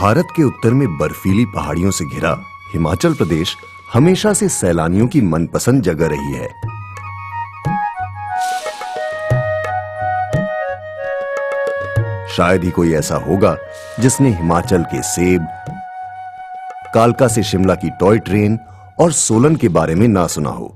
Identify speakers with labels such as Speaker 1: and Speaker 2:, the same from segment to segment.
Speaker 1: भारत के उत्तर में बर्फीली पहाड़ियों से घिरा हिमाचल प्रदेश हमेशा से सैलानियों की मनपसंद जगह रही है। शायद ही कोई ऐसा होगा जिसने हिमाचल के सेब, कालका से शिमला की टॉय ट्रेन और सोलन के बारे में ना सुना हो।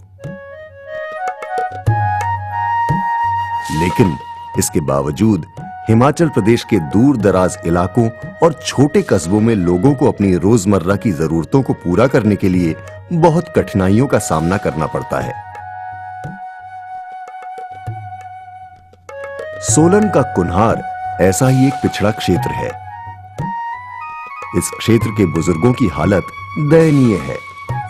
Speaker 1: लेकिन इसके बावजूद हिमाचल प्रदेश के दूर दराज इलाकों और छोटे कस्बों में लोगों को अपनी रोजमर्रा की जरूरतों को पूरा करने के लिए बहुत कठिनाइयों का सामना करना पड़ता है। सोलन का कुन्हार ऐसा ही एक पिछड़ा क्षेत्र है। इस क्षेत्र के बुजुर्गों की हालत दयनीय है।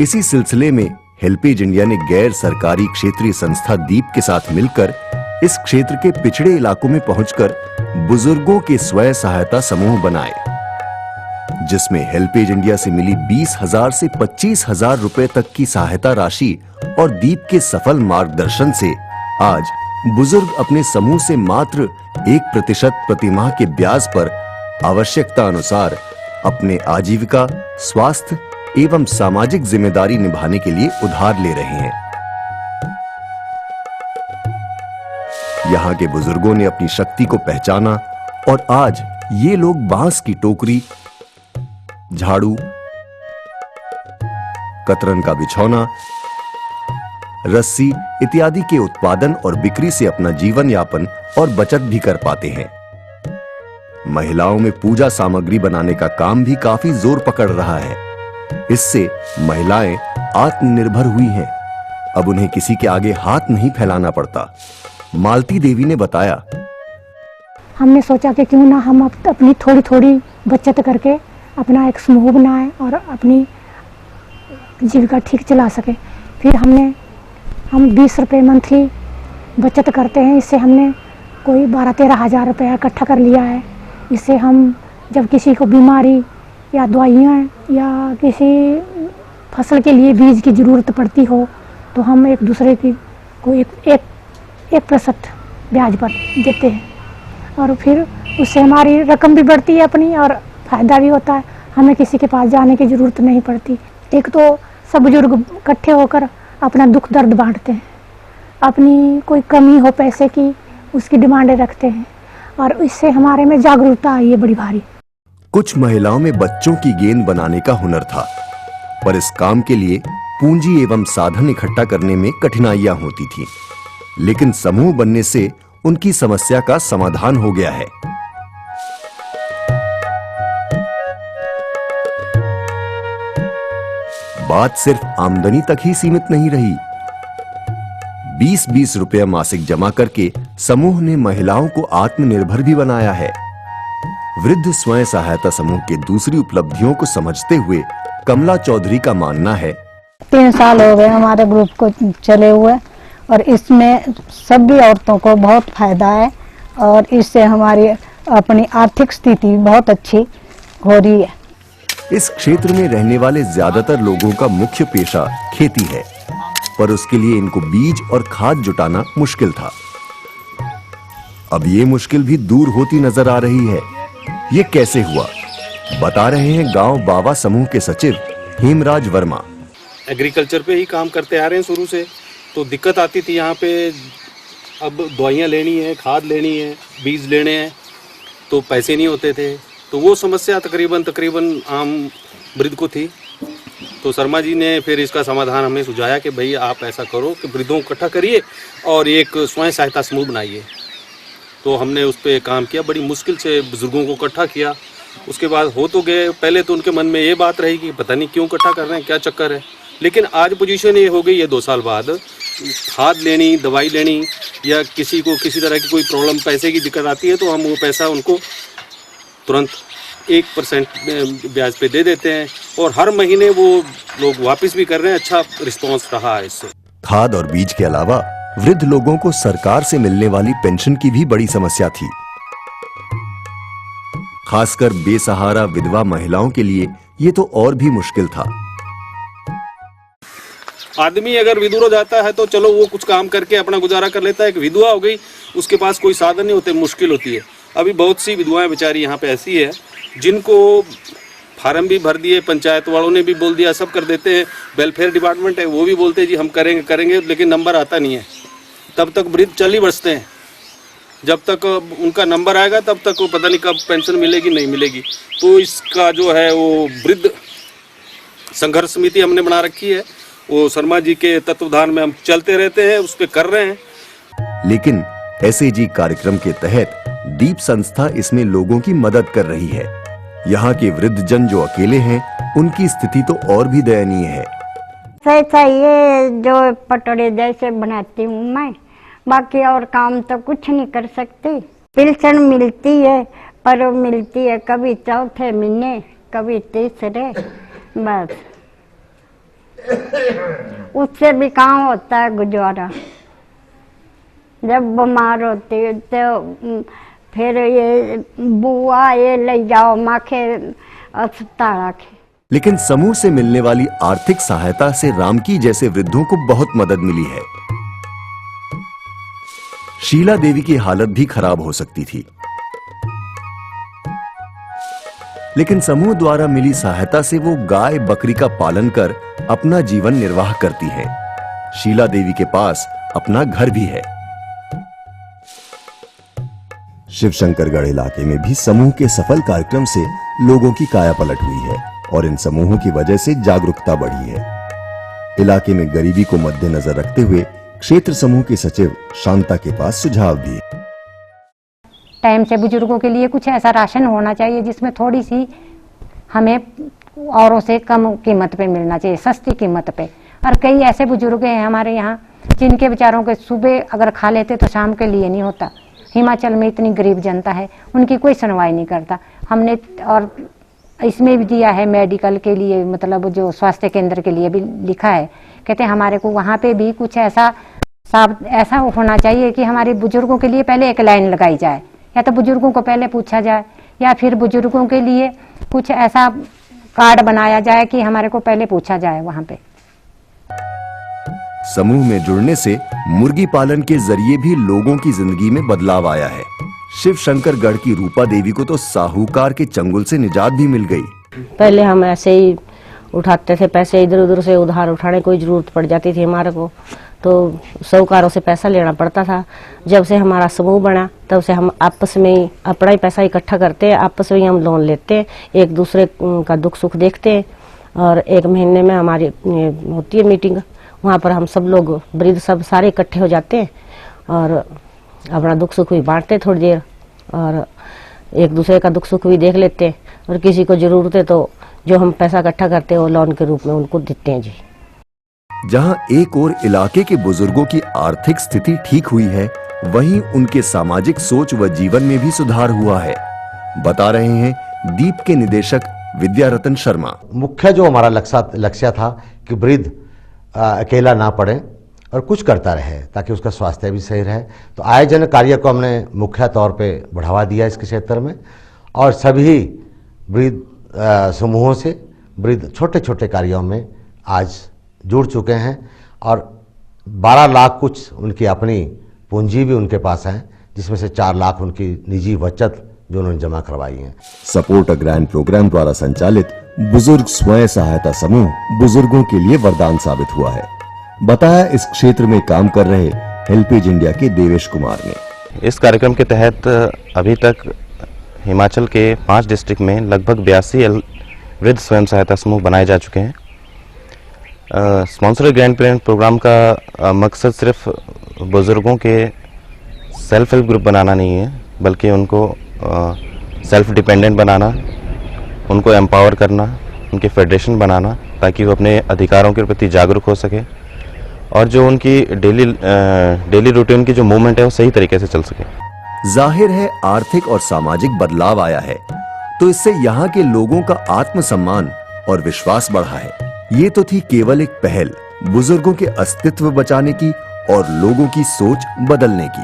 Speaker 1: इसी सिलसिले में हेल्पेज इंडिया ने गैर सरकारी क्षेत्रीय संस्था दीप के साथ मिलकर इस क्षेत्र के पिछड़े इलाकों में पहुंचकर बुजुर्गों के स्वयं सहायता समूह बनाए, जिसमें हेल्पेज इंडिया से मिली 20,000 से 25,000 रुपए तक की सहायता राशि और दीप के सफल मार्गदर्शन से आज बुजुर्ग अपने समूह से मात्र 1% प्रतिमाह के ब्याज पर आवश्यकता अनुसार अपने आजीविका, स्वास्थ्य एवं सामाजिक जिम्मेदारी निभाने के लिए उधार ले रहे हैं। यहाँ के बुजुर्गों ने अपनी शक्ति को पहचाना और आज ये लोग बांस की टोकरी, झाड़ू, कतरन का बिछौना, रस्सी इत्यादि के उत्पादन और बिक्री से अपना जीवन यापन और बचत भी कर पाते हैं। महिलाओं में पूजा सामग्री बनाने का काम भी काफी जोर पकड़ रहा है। इससे महिलाएं आत्मनिर्भर हुई हैं। अब उन्हें किसी के आगे हाथ नहीं फैलाना पड़ता। मालती देवी ने बताया,
Speaker 2: हमने सोचा कि क्यों ना हम अपनी थोड़ी थोड़ी बचत करके अपना एक समूह बनाएं और अपनी जीविका ठीक चला सके। फिर हम 20 रुपये मंथली बचत करते हैं। इससे हमने कोई 12-13 हज़ार रुपया इकट्ठा कर लिया है। इससे हम जब किसी को बीमारी या दवाइयाँ या किसी फसल के लिए बीज की ज़रूरत पड़ती हो तो हम एक दूसरे की को 1% ब्याज पर देते हैं और फिर उससे हमारी रकम भी बढ़ती है अपनी और फ़ायदा भी होता है। हमें किसी के पास जाने की ज़रूरत नहीं पड़ती। एक तो सब बुजुर्ग इकट्ठे होकर अपना दुख दर्द बांटते हैं, अपनी कोई कमी हो पैसे की उसकी डिमांडें रखते हैं और इससे हमारे में जागरूकता आई है बड़ी भारी।
Speaker 1: कुछ महिलाओं में बच्चों की गेंद बनाने का हुनर था, पर इस काम के लिए पूंजी एवं साधन इकट्ठा करने में कठिनाइयां होती थीं। लेकिन समूह बनने से उनकी समस्या का समाधान हो गया है। बात सिर्फ आमदनी तक ही सीमित नहीं रही। 20-20 रुपया मासिक जमा करके समूह ने महिलाओं को आत्मनिर्भर भी बनाया है। वृद्ध स्वयं सहायता समूह के दूसरी उपलब्धियों को समझते हुए कमला चौधरी का मानना है,
Speaker 3: 3 साल हो गए हमारे ग्रुप को चले हुए और इसमें सभी औरतों को बहुत फायदा है और इससे हमारी अपनी आर्थिक स्थिति बहुत अच्छी हो रही है।
Speaker 1: इस क्षेत्र में रहने वाले ज्यादातर लोगों का मुख्य पेशा खेती है, पर उसके लिए इनको बीज और खाद जुटाना मुश्किल था। अब ये मुश्किल भी दूर होती नजर आ रही है। ये कैसे हुआ, बता रहे हैं गांव बाबा समूह के सचिव हेमराज वर्मा।
Speaker 4: एग्रीकल्चर पे ही काम करते आ रहे हैं शुरू से, तो दिक्कत आती थी यहाँ पे। अब दवाइयाँ लेनी है, खाद लेनी है, बीज लेने हैं, तो पैसे नहीं होते थे। तो वो समस्या तकरीबन आम वृद्ध को थी। तो शर्मा जी ने फिर इसका समाधान हमें सुझाया कि भाई आप ऐसा करो कि वृद्धों को इकट्ठा करिए और एक स्वयं सहायता समूह बनाइए। तो हमने उस पर काम किया, बड़ी मुश्किल से बुजुर्गों को इकट्ठा किया। उसके बाद हो तो गए। पहले तो उनके मन में ये बात रही कि पता नहीं क्यों इकट्ठा कर रहे हैं, क्या चक्कर है। लेकिन आज पोजीशन ये हो गई है 2 साल बाद, खाद लेनी, दवाई लेनी या किसी को किसी तरह की कोई प्रॉब्लम, पैसे की दिक्कत आती है तो हम वो पैसा उनको तुरंत 1% ब्याज पे दे देते हैं और हर महीने वो लोग वापस भी कर रहे हैं। अच्छा रिस्पॉन्स रहा है इससे।
Speaker 1: खाद और बीज के अलावा वृद्ध लोगों को सरकार से मिलने वाली पेंशन की भी बड़ी समस्या थी। खासकर बेसहारा विधवा महिलाओं के लिए ये तो और भी मुश्किल था।
Speaker 4: आदमी अगर विधुर हो जाता है तो चलो वो कुछ काम करके अपना गुजारा कर लेता है। एक विधवा हो गई, उसके पास कोई साधन नहीं होते, मुश्किल होती है। अभी बहुत सी विधवाएं बेचारी यहाँ पे ऐसी है जिनको फार्म भी भर दिए, पंचायत वालों ने भी बोल दिया, सब कर देते हैं। वेलफेयर डिपार्टमेंट है, वो भी बोलते हैं जी हम करेंगे करेंगे, लेकिन नंबर आता नहीं है। तब तक वृद्ध चल ही बसते हैं। जब तक उनका नंबर आएगा तब तक वो पता नहीं कब पेंशन मिलेगी नहीं मिलेगी। तो इसका जो है वो वृद्ध संघर्ष समिति हमने बना रखी है, वो शर्मा जी के तत्वाधान में हम चलते रहते हैं, उस पर कर रहे हैं।
Speaker 1: लेकिन SAG कार्यक्रम के तहत दीप संस्था इसमें लोगों की मदद कर रही है। यहाँ के वृद्धजन जो अकेले हैं, उनकी स्थिति तो और भी दयनीय है।
Speaker 5: सही ये जो पटोरे जैसे बनाती हूँ मैं, बाकी और काम तो कुछ नहीं कर सकती। पेंशन मिलती है, पर वो मिलती है कभी चौथे महीने, कभी तीसरे, बस उससे भी कहाँ होता है गुजारा। जब बीमार होती है तो फिर ये बुआ ये ले जाओ माखे अस्पताल आके।
Speaker 1: लेकिन समूह से मिलने वाली आर्थिक सहायता से रामकी जैसे वृद्धों को बहुत मदद मिली है। शीला देवी की हालत भी खराब हो सकती थी, लेकिन समूह द्वारा मिली सहायता से वो गाय बकरी का पालन कर अपना जीवन निर्वाह करती हैं। शीला देवी के पास अपना घर भी है। शिवशंकरगढ़ इलाके में भी समूह के सफल कार्यक्रम से लोगों की कायापलट हुई है और इन समूहों की वजह से जागरूकता बढ़ी है। इलाके में गरीबी को मद्देनजर रखते हुए क्षेत्र समूह के सचिव शांता के पास सुझाव भी।
Speaker 2: टाइम से बुजुर्गों के लिए कुछ ऐसा राशन होना चाहिए जिसमें थोड़ी सी हमें औरों से कम कीमत पे मिलना चाहिए, सस्ती कीमत पे। और कई ऐसे बुजुर्ग हैं हमारे यहाँ जिनके बेचारों के सुबह अगर खा लेते तो शाम के लिए नहीं होता। हिमाचल में इतनी गरीब जनता है, उनकी कोई सुनवाई नहीं करता। हमने और इसमें भी दिया है मेडिकल के लिए, मतलब जो स्वास्थ्य केंद्र के लिए भी लिखा है। कहते हैं हमारे को वहाँ पे भी कुछ ऐसा होना चाहिए कि हमारे बुजुर्गों के लिए पहले एक लाइन लगाई जाए, या तो बुजुर्गों को पहले पूछा जाए, या फिर बुजुर्गों के लिए कुछ ऐसा कार्ड बनाया जाए कि हमारे को पहले पूछा जाए वहाँ पे।
Speaker 1: समूह में जुड़ने से मुर्गी पालन के जरिए भी लोगों की जिंदगी में बदलाव आया है। शिवशंकरगढ़ की रूपा देवी को तो साहूकार के चंगुल से निजात भी मिल गई।
Speaker 6: पहले हम ऐसे ही उठाते थे पैसे, इधर उधर से उधार उठाने कोई जरूरत पड़ जाती थी हमारे को, तो साहूकारों से पैसा लेना पड़ता था। जब से हमारा समूह बना तब से हम आपस में ही अपना ही पैसा इकट्ठा करते हैं, आपस में ही हम लोन लेते हैं, एक दूसरे का दुख सुख देखते हैं। और एक महीने में हमारी होती है मीटिंग, वहाँ पर हम सब लोग वृद्ध सब सारे इकट्ठे हो जाते हैं और अपना दुख सुख भी बांटते थोड़ी देर, और एक दूसरे का दुख सुख भी देख लेते हैं। और किसी को जरूरत है तो जो हम पैसा इकट्ठा करते हैं वो लोन के रूप में उनको देते हैं जी।
Speaker 1: जहां एक और इलाके के बुजुर्गों की आर्थिक स्थिति ठीक हुई है, वहीं उनके सामाजिक सोच व जीवन में भी सुधार हुआ है, बता रहे हैं दीप के निदेशक विद्यारतन शर्मा।
Speaker 7: मुख्य जो हमारा लक्ष्य था कि वृद्ध अकेला ना पड़े और कुछ करता रहे ताकि उसका स्वास्थ्य भी सही रहे, तो आयोजन कार्य को हमने मुख्य तौर पे बढ़ावा दिया इसके क्षेत्र में। और सभी वृद्ध समूहों से वृद्ध छोटे छोटे कार्यों में आज जुड़ चुके हैं और 12 लाख कुछ उनकी अपनी पूंजी भी उनके पास है, जिसमें से 4 लाख उनकी निजी बचत जो उन्होंने जमा करवाई है।
Speaker 1: सपोर्ट अ ग्रैंड प्रोग्राम द्वारा संचालित बुजुर्ग स्वयं सहायता समूह बुजुर्गों के लिए वरदान साबित हुआ है, बताया इस क्षेत्र में काम कर रहे हेल्पेज इंडिया के देवेश कुमार ने।
Speaker 8: इस कार्यक्रम के तहत अभी तक हिमाचल के 5 डिस्ट्रिक्ट में लगभग 82 वृद्ध स्वयं सहायता समूह बनाए जा चुके हैं। स्पॉन्सर्ड ग्रैंड पेरेंट प्रोग्राम का मकसद सिर्फ बुजुर्गों के सेल्फ हेल्प ग्रुप बनाना नहीं है, बल्कि उनको सेल्फ डिपेंडेंट बनाना, उनको एम्पावर करना, उनके फेडरेशन बनाना, ताकि वो अपने अधिकारों के प्रति जागरूक हो सके और जो उनकी डेली रूटीन की जो मूवमेंट है वो सही तरीके से चल सके।
Speaker 1: जाहिर है आर्थिक और सामाजिक बदलाव आया है, तो इससे यहाँ के लोगों का आत्मसम्मान और विश्वास बढ़ा है। ये तो थी केवल एक पहल बुजुर्गों के अस्तित्व बचाने की और लोगों की सोच बदलने की।